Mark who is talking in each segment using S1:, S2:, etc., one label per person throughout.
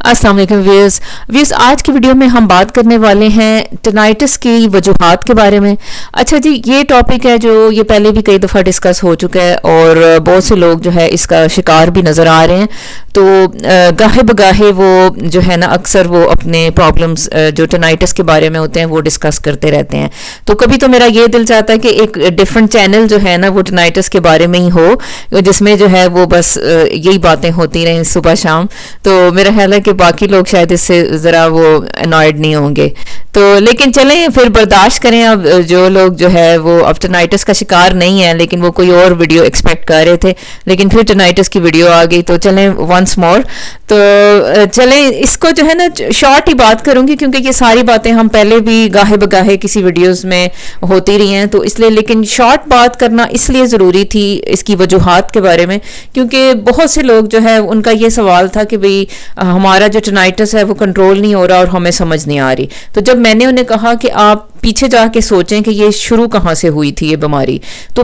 S1: السلام علیکم ویئرز آج کی ویڈیو میں ہم بات کرنے والے ہیں ٹینائٹس کی وجوہات کے بارے میں. اچھا جی، یہ ٹاپک ہے جو یہ پہلے بھی کئی دفعہ ڈسکس ہو چکا ہے اور بہت سے لوگ جو ہے اس کا شکار بھی نظر آ رہے ہیں. تو گاہے بگاہے وہ جو ہے نا اکثر وہ اپنے پرابلمس جو ٹینائٹس کے بارے میں ہوتے ہیں وہ ڈسکس کرتے رہتے ہیں. تو کبھی تو میرا یہ دل چاہتا ہے کہ ایک ڈفرینٹ چینل جو ہے نا وہ ٹینائٹس کے بارے میں ہی ہو، جس میں جو ہے وہ بس یہی باتیں ہوتی رہیں صبح شام. تو میرا خیال ہے کہ باقی لوگ شاید اس سے ذرا وہ انوائڈ نہیں ہوں گے. تو لیکن چلیں پھر برداشت کریں. اب جو لوگ جو ہے وہ اب ٹینائٹس کا شکار نہیں ہے لیکن وہ کوئی اور ویڈیو ایکسپیکٹ کر رہے تھے، لیکن پھر ٹینائٹس کی ویڈیو آ گئی تو چلیں ونس مور. تو چلیں اس کو جو ہے نا شارٹ ہی بات کروں گی کیونکہ یہ ساری باتیں ہم پہلے بھی گاہے بگاہے کسی ویڈیوز میں ہوتی رہی ہیں. تو اس لیے لیکن شارٹ بات کرنا اس لیے ضروری تھی اس کی وجوہات کے بارے میں، کیونکہ بہت سے لوگ جو ہے ان کا یہ سوال تھا کہ بھئی ہمارا جو ٹینائٹس ہے وہ کنٹرول نہیں ہو رہا اور ہمیں سمجھ نہیں آ رہی. تو جب میں نے انہیں کہا کہ آپ پیچھے جا کے سوچیں کہ یہ شروع کہاں سے ہوئی تھی یہ بیماری، تو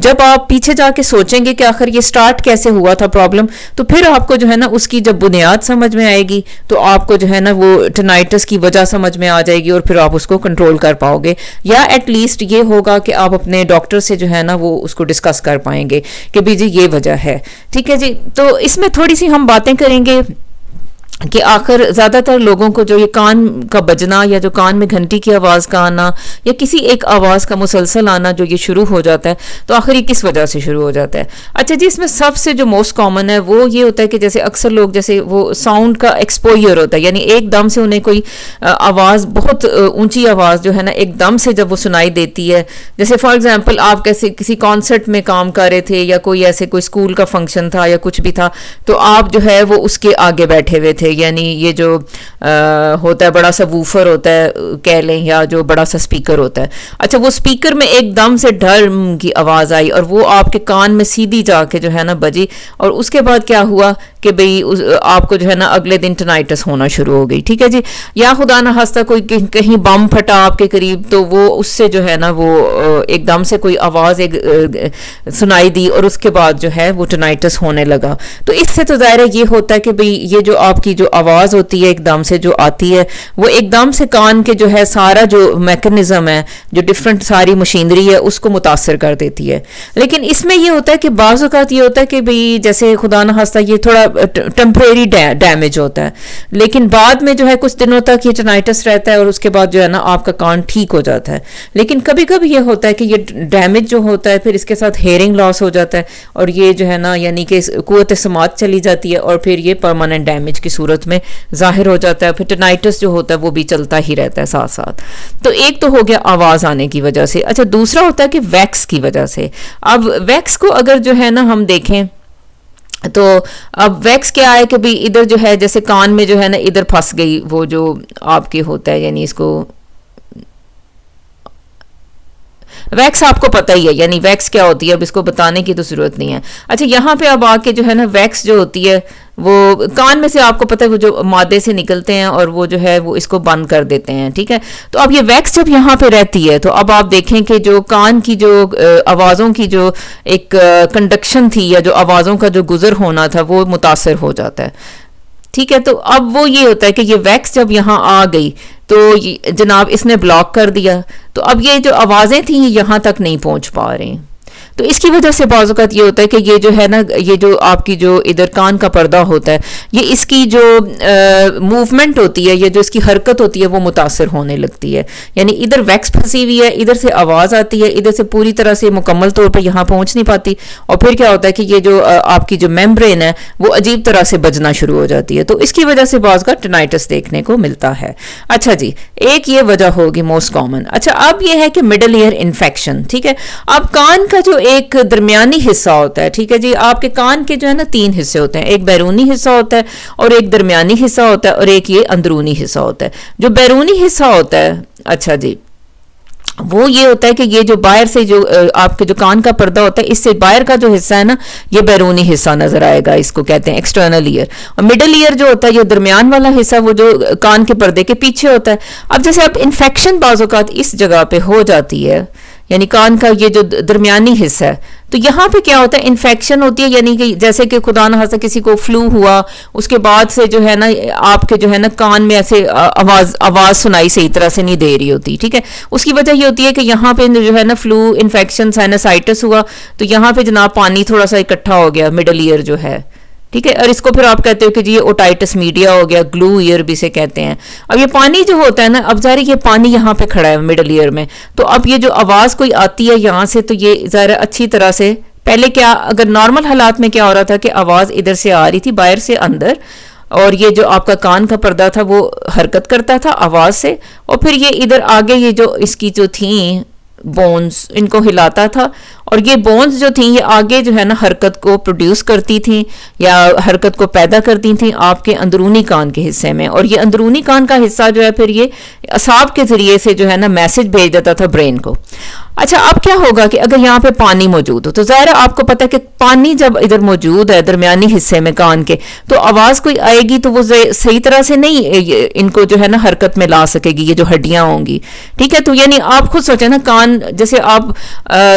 S1: جب آپ پیچھے جا کے سوچیں گے کہ آخر یہ سٹارٹ کیسے ہوا تھا پرابلم، تو پھر آپ کو جو ہے نا اس کی جب بنیاد سمجھ میں آئے گی تو آپ کو جو ہے نا وہ ٹینائٹس کی وجہ سمجھ میں آ جائے گی اور پھر آپ اس کو کنٹرول کر پاؤ گے، یا ایٹ لیسٹ یہ ہوگا کہ آپ اپنے ڈاکٹر سے جو ہے نا وہ اس کو ڈسکس کر پائیں گے کہ بھی جی یہ وجہ ہے. ٹھیک ہے جی. تو اس میں تھوڑی سی ہم باتیں کریں گے کہ آخر زیادہ تر لوگوں کو جو یہ کان کا بجنا یا جو کان میں گھنٹی کی آواز کا آنا یا کسی ایک آواز کا مسلسل آنا جو یہ شروع ہو جاتا ہے، تو آخر یہ کس وجہ سے شروع ہو جاتا ہے. اچھا جی، اس میں سب سے جو موسٹ کامن ہے وہ یہ ہوتا ہے کہ جیسے اکثر لوگ جیسے وہ ساؤنڈ کا ایکسپوئر ہوتا ہے، یعنی ایک دم سے انہیں کوئی آواز بہت اونچی آواز جو ہے نا ایک دم سے جب وہ سنائی دیتی ہے. جیسے فار ایگزامپل آپ کسی کانسرٹ میں کام کر رہے تھے یا کوئی ایسے کوئی اسکول کا فنکشن تھا یا کچھ بھی تھا، تو آپ جو ہے وہ اس کے آگے بیٹھے ہوئے تھے، یعنی یہ جو ہوتا ہے بڑا سا ووفر ہوتا ہے کہہ لیں یا جو بڑا سا سپیکر ہوتا ہے. اچھا وہ سپیکر میں ایک دم سے ڈرم کی آواز آئی اور وہ آپ کے کان میں سیدھی جا کے جو ہے نا بجی، اور اس کے بعد کیا ہوا کہ بھئی آپ کو جو ہے نا اگلے دن ٹینائٹس ہونا شروع ہو گئی. ٹھیک ہے جی. یا خدا نہ خواستہ کوئی کہیں بم پھٹا آپ کے قریب، تو وہ اس سے جو ہے نا وہ ایک دم سے کوئی آواز ایک سنائی دی اور اس کے بعد جو ہے وہ ٹینائٹس ہونے لگا. تو اس سے تو ظاہر ہے یہ ہوتا ہے کہ بھئی یہ جو آپ کی جو آواز ہوتی ہے ایک دم سے جو آتی ہے وہ ایک دم سے کان کے جو ہے سارا جو میکنزم ہے، جو ڈفرنٹ ساری مشینری ہے، اس کو متاثر کر دیتی ہے. لیکن اس میں یہ ہوتا ہے کہ بعض اوقات یہ ہوتا ہے کہ بھئی جیسے خدا نہ خواستہ یہ تھوڑا ٹیمپریری ڈیمیج ہوتا ہے، لیکن بعد میں جو ہے کچھ دنوں تک یہ ٹینائٹس رہتا ہے اور اس کے بعد جو ہے نا آپ کا کان ٹھیک ہو جاتا ہے. لیکن کبھی کبھی یہ ہوتا ہے کہ یہ ڈیمیج جو ہوتا ہے پھر اس کے ساتھ ہیئرنگ لاس ہو جاتا ہے اور یہ جو ہے نا یعنی کہ قوت سماعت چلی جاتی ہے اور پھر یہ پرماننٹ ڈیمیج کی صورت میں ظاہر ہو جاتا ہے. پھر ٹینائٹس جو ہوتا ہے وہ بھی چلتا ہی رہتا ہے ساتھ ساتھ. تو ایک تو ہو گیا آواز آنے کی وجہ سے. اچھا دوسرا ہوتا ہے کہ ویکس کی وجہ سے. اب ویکس کو اگر جو ہے نا ہم دیکھیں تو اب ویکس کیا ہے کہ بھی ادھر جو ہے جیسے کان میں جو ہے نا ادھر پھنس گئی وہ جو آپ کے ہوتا ہے، یعنی اس کو ویکس آپ کو پتہ ہی ہے یعنی ویکس کیا ہوتی ہے، اب اس کو بتانے کی تو ضرورت نہیں ہے. اچھا یہاں پہ اب آ کے جو ہے نا ویکس جو ہوتی ہے وہ کان میں سے آپ کو پتہ ہے وہ جو مادے سے نکلتے ہیں اور وہ جو ہے وہ اس کو بند کر دیتے ہیں. ٹھیک ہے. تو اب یہ ویکس جب یہاں پہ رہتی ہے تو اب آپ دیکھیں کہ جو کان کی جو آوازوں کی جو ایک کنڈکشن تھی یا جو آوازوں کا جو گزر ہونا تھا وہ متاثر ہو جاتا ہے. ٹھیک ہے. تو اب وہ یہ ہوتا ہے کہ یہ ویکس جب یہاں آ گئی تو جناب اس نے بلاک کر دیا، تو اب یہ جو آوازیں تھیں یہ یہاں تک نہیں پہنچ پا رہی ہیں. تو اس کی وجہ سے بعض اوقات یہ ہوتا ہے کہ یہ جو ہے نا یہ جو آپ کی جو ادھر کان کا پردہ ہوتا ہے یہ اس کی جو موومنٹ ہوتی ہے یا جو اس کی حرکت ہوتی ہے وہ متاثر ہونے لگتی ہے. یعنی ادھر ویکس پھنسی ہوئی ہے، ادھر سے آواز آتی ہے، ادھر سے پوری طرح سے مکمل طور پر یہاں پہنچ نہیں پاتی، اور پھر کیا ہوتا ہے کہ یہ جو آپ کی جو میمبرین ہے وہ عجیب طرح سے بجنا شروع ہو جاتی ہے. تو اس کی وجہ سے بعض کا ٹینائٹس دیکھنے کو ملتا ہے. اچھا جی، ایک یہ وجہ ہوگی موسٹ کامن. اچھا اب یہ ہے کہ مڈل ایئر انفیکشن. ٹھیک ہے. اب کان کا جو ایک درمیانی حصہ ہوتا ہے، ٹھیک ہے جی، آپ کے کان کے جو ہے نا 3 حصے ہوتے ہیں، ایک بیرونی حصہ ہوتا ہے اور ایک درمیانی حصہ ہوتا ہے اور ایک یہ اندرونی حصہ ہوتا ہے. جو بیرونی حصہ ہوتا ہے اچھا جی وہ یہ ہوتا ہے کہ یہ جو باہر سے جو آپ کے جو کان کا پردہ ہوتا ہے اس سے باہر کا جو حصہ ہے نا یہ بیرونی حصہ نظر آئے گا، اس کو کہتے ہیں ایکسٹرنل ایئر. اور مڈل ایئر جو ہوتا ہے یہ درمیان والا حصہ وہ جو کان کے پردے کے پیچھے ہوتا ہے. اب جیسے اب انفیکشن بعض اوقات اس جگہ پہ ہو جاتی ہے یعنی کان کا یہ جو درمیانی حصہ ہے. تو یہاں پہ کیا ہوتا ہے, انفیکشن ہوتی ہے, یعنی کہ جیسے کہ خدا نہ خواستہ کسی کو فلو ہوا, اس کے بعد سے جو ہے نا آپ کے جو ہے نا کان میں ایسے آواز سنائی صحیح طرح سے نہیں دے رہی ہوتی, ٹھیک ہے. اس کی وجہ یہ ہوتی ہے کہ یہاں پہ جو ہے نا فلو انفیکشن سائنسائٹس ہوا, تو یہاں پہ جناب پانی تھوڑا سا اکٹھا ہو گیا مڈل ایئر جو ہے, ٹھیک ہے. اور اس کو پھر آپ کہتے ہو کہ جی یہ اوٹائٹس میڈیا ہو گیا, گلو ایئر بھی سے کہتے ہیں. اب یہ پانی جو ہوتا ہے نا, اب ظاہر یہ پانی یہاں پہ کھڑا ہے مڈل ایئر میں, تو اب یہ جو آواز کوئی آتی ہے یہاں سے, تو یہ ظاہر اچھی طرح سے, پہلے کیا اگر نارمل حالات میں کیا ہو رہا تھا کہ آواز ادھر سے آ رہی تھی باہر سے اندر, اور یہ جو آپ کا کان کا پردہ تھا وہ حرکت کرتا تھا آواز سے, اور پھر یہ ادھر آگے یہ جو اس کی جو تھیں بونز ان کو ہلاتا تھا, اور یہ بونز جو تھیں یہ آگے جو ہے نا حرکت کو پروڈیوس کرتی تھیں یا حرکت کو پیدا کرتی تھیں آپ کے اندرونی کان کے حصے میں, اور یہ اندرونی کان کا حصہ جو ہے پھر یہ اعصاب کے ذریعے سے جو ہے نا میسج بھیج دیتا تھا برین کو. اچھا اب کیا ہوگا کہ اگر یہاں پہ پانی موجود ہو, تو ظاہر آپ کو پتہ ہے کہ پانی جب ادھر موجود ہے درمیانی حصے میں کان کے, تو آواز کوئی آئے گی تو وہ صحیح طرح سے نہیں ان کو جو ہے نا حرکت میں لا سکے گی, یہ جو ہڈیاں ہوں گی, ٹھیک ہے. تو یعنی آپ خود سوچیں نا, کان جیسے آپ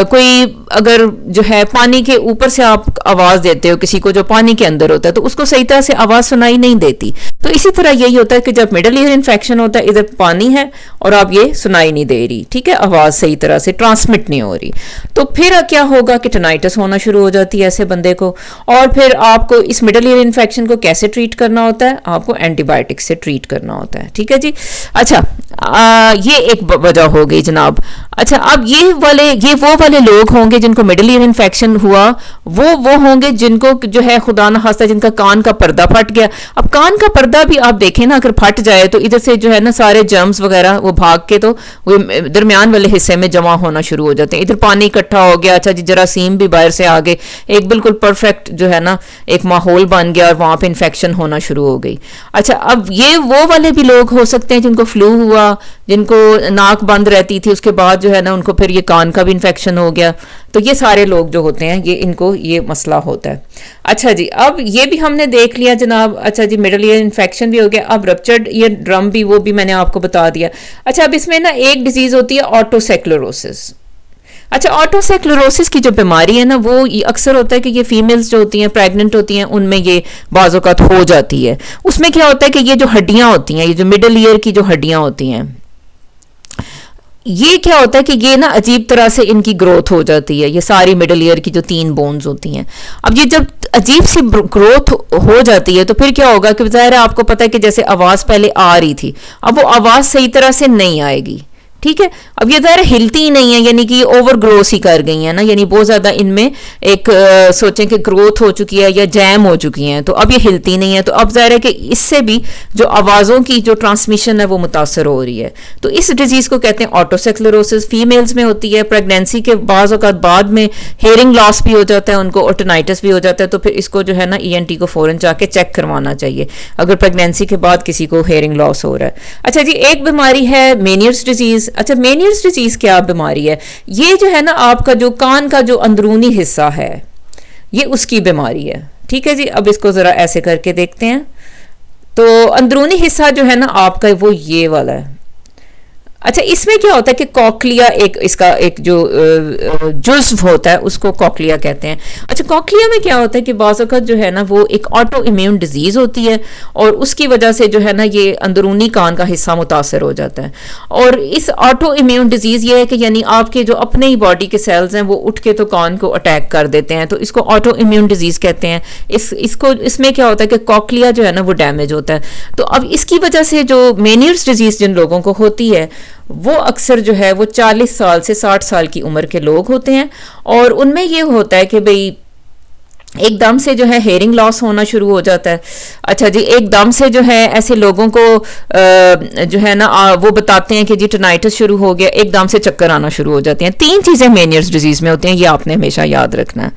S1: کوئی اگر جو ہے پانی کے اوپر سے آپ آواز دیتے ہو کسی کو جو پانی کے اندر ہوتا ہے, تو اس کو صحیح طرح سے آواز سنائی نہیں دیتی. تو اسی طرح یہی ہوتا ہے کہ جب مڈل ایئر انفیکشن ہوتا ہے, ادھر پانی ہے اور آپ یہ سنائی نہیں دے رہی, ٹھیک ہے, آواز صحیح طرح سے ٹرانسمٹ نہیں ہو رہی, تو پھر کیا ہوگا کہ ٹینائٹس ہونا شروع ہو جاتی ہے ایسے بندے کو. اور پھر آپ کو اس مڈل ایئر انفیکشن کو کیسے ٹریٹ کرنا ہوتا ہے, آپ کو اینٹی بائیوٹک سے ٹریٹ کرنا ہوتا ہے, ٹھیک ہے جی. اچھا یہ ایک وجہ ہو گئی جناب. اچھا اب یہ وہ والے لوگ ہوں گے جن کو مڈل ایئر انفیکشن ہوا, وہ ہوں گے جن کو جو ہے خدا نہ خواستہ جن کا کان کا پردہ پھٹ گیا. اب کان کا پردہ بھی آپ دیکھیں نا, اگر پھٹ جائے تو ادھر سے جو ہے نا سارے جرمز وغیرہ وہ بھاگ کے تو وہ درمیان والے حصے میں جمع ہونا شروع ہو جاتے ہیں, ادھر پانی اکٹھا ہو گیا, اچھا جی جراثیم بھی باہر سے آ گئے, ایک بالکل پرفیکٹ جو ہے نا ایک ماحول بن گیا اور وہاں پہ انفیکشن ہونا شروع ہو گئی. اچھا اب یہ وہ والے بھی لوگ ہو سکتے ہیں جن کو فلو ہوا, جن کو ناک بند رہتی تھی, اس کے بعد جو ہے نا ان کو پھر یہ کان کا بھی انفیکشن ہو گیا, تو یہ سارے لوگ جو ہوتے ہیں یہ ان کو یہ مسئلہ ہوتا ہے. اچھا جی اب یہ بھی ہم نے دیکھ لیا جناب. اچھا جی مڈل ایئر انفیکشن بھی ہو گیا, اب رپچرڈ ایئر ڈرم بھی, وہ بھی میں نے آپ کو بتا دیا. اچھا اب اس میں نا ایک ڈیزیز ہوتی ہے آٹوسیکلروسس. اچھا آٹوسیکلروسس کی جو بیماری ہے نا, وہ اکثر ہوتا ہے کہ یہ فیمیلز جو ہوتی ہیں پریگننٹ ہوتی ہیں ان میں یہ بعض اوقات ہو جاتی ہے. اس میں کیا ہوتا ہے کہ یہ جو ہڈیاں ہوتی ہیں, یہ جو مڈل ایئر کی جو ہڈیاں ہوتی ہیں, یہ کیا ہوتا ہے کہ یہ نا عجیب طرح سے ان کی گروتھ ہو جاتی ہے, یہ ساری مڈل ایئر کی جو 3 بونز ہوتی ہیں. اب یہ جب عجیب سی گروتھ ہو جاتی ہے تو پھر کیا ہوگا کہ ظاہر ہے آپ کو پتہ ہے کہ جیسے آواز پہلے آ رہی تھی, اب وہ آواز صحیح طرح سے نہیں آئے گی, ٹھیک ہے. اب یہ ظاہر ہلتی ہی نہیں ہے, یعنی کہ اوور گروتھ ہی کر گئی ہیں نا, یعنی بہت زیادہ ان میں ایک سوچیں کہ گروتھ ہو چکی ہے یا جیم ہو چکی ہیں, تو اب یہ ہلتی نہیں ہے. تو اب ظاہر ہے کہ اس سے بھی جو آوازوں کی جو ٹرانسمیشن ہے وہ متاثر ہو رہی ہے. تو اس ڈیزیز کو کہتے ہیں آٹوسیکلروسس. فیمیلز میں ہوتی ہے, پریگنینسی کے بعض اوقات بعد میں ہیئرنگ لاس بھی ہو جاتا ہے ان کو, اور ٹینائٹس بھی ہو جاتا ہے, تو پھر اس کو جو ہے نا ENT کو فوراً جا کے چیک کروانا چاہیے اگر پریگنینسی کے بعد کسی کو ہیئرنگ لاس ہو رہا ہے. اچھا جی ایک بیماری ہے مینیئرس ڈیزیز. اچھا مینیئرس ڈیزیز کیا بیماری ہے, یہ جو ہے نا آپ کا جو کان کا جو اندرونی حصہ ہے یہ اس کی بیماری ہے, ٹھیک ہے جی. اب اس کو ذرا ایسے کر کے دیکھتے ہیں, تو اندرونی حصہ جو ہے نا آپ کا وہ یہ والا ہے. اچھا اس میں کیا ہوتا ہے کہ کوکلیا ایک اس کا ایک جو جزو ہوتا ہے اس کو کوکلیا کہتے ہیں. اچھا کوکلیا میں کیا ہوتا ہے کہ بعض اوقات جو ہے نا وہ ایک آٹو امیون ڈیزیز ہوتی ہے, اور اس کی وجہ سے جو ہے نا یہ اندرونی کان کا حصہ متاثر ہو جاتا ہے. اور اس آٹو امیون ڈیزیز یہ ہے کہ یعنی آپ کے جو اپنے ہی باڈی کے سیلز ہیں وہ اٹھ کے تو کان کو اٹیک کر دیتے ہیں, تو اس کو آٹو امیون ڈیزیز کہتے ہیں. اس میں کیا ہوتا ہے کہ کوکلیا جو ہے نا وہ ڈیمیج ہوتا ہے. تو اب اس کی وجہ سے جو مینیئرس ڈیزیز جن لوگوں کو ہوتی ہے وہ اکثر جو ہے وہ 40 سال سے 60 سال کی عمر کے لوگ ہوتے ہیں, اور ان میں یہ ہوتا ہے کہ بھئی ایک دم سے جو ہے ہیئرنگ لاس ہونا شروع ہو جاتا ہے. اچھا جی ایک دم سے جو ہے ایسے لوگوں کو جو ہے نا وہ بتاتے ہیں کہ جی ٹینائٹس شروع ہو گیا, ایک دم سے چکر آنا شروع ہو جاتے ہیں. 3 چیزیں مینیئرس ڈیزیز میں ہوتی ہیں, یہ آپ نے ہمیشہ یاد رکھنا ہے.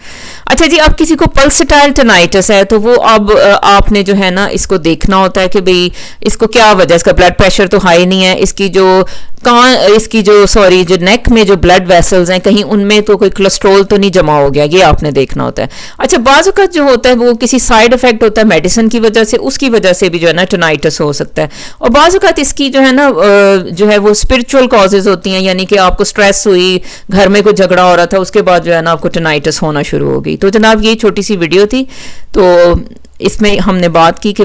S1: اچھا جی اب کسی کو پلسٹائل ٹینائٹس ہے تو وہ اب آپ نے جو ہے نا اس کو دیکھنا ہوتا ہے کہ بھئی اس کو کیا وجہ, اس کا بلڈ پریشر تو ہائی نہیں ہے, اس کی جو اس کی جو نیک میں جو بلڈ ویسلز ہیں کہیں ان میں تو کوئی کولیسٹرول تو نہیں جمع ہو گیا, یہ آپ نے دیکھنا ہوتا ہے. اچھا بعض اوقات جو ہوتا ہے وہ کسی سائیڈ افیکٹ ہوتا ہے میڈیسن کی وجہ سے, اس کی وجہ سے بھی جو ہے نا ٹینائٹس ہو سکتا ہے. اور بعض اوقات اس کی جو ہے نا جو ہے وہ اسپرچول کازز ہوتی ہیں, یعنی کہ آپ کو سٹریس ہوئی, گھر میں کوئی جھگڑا ہو رہا تھا, اس کے بعد جو ہے نا آپ کو ٹینائٹس ہونا شروع ہو گئی. تو جناب یہ چھوٹی سی ویڈیو تھی, تو اس میں ہم نے بات کی کہ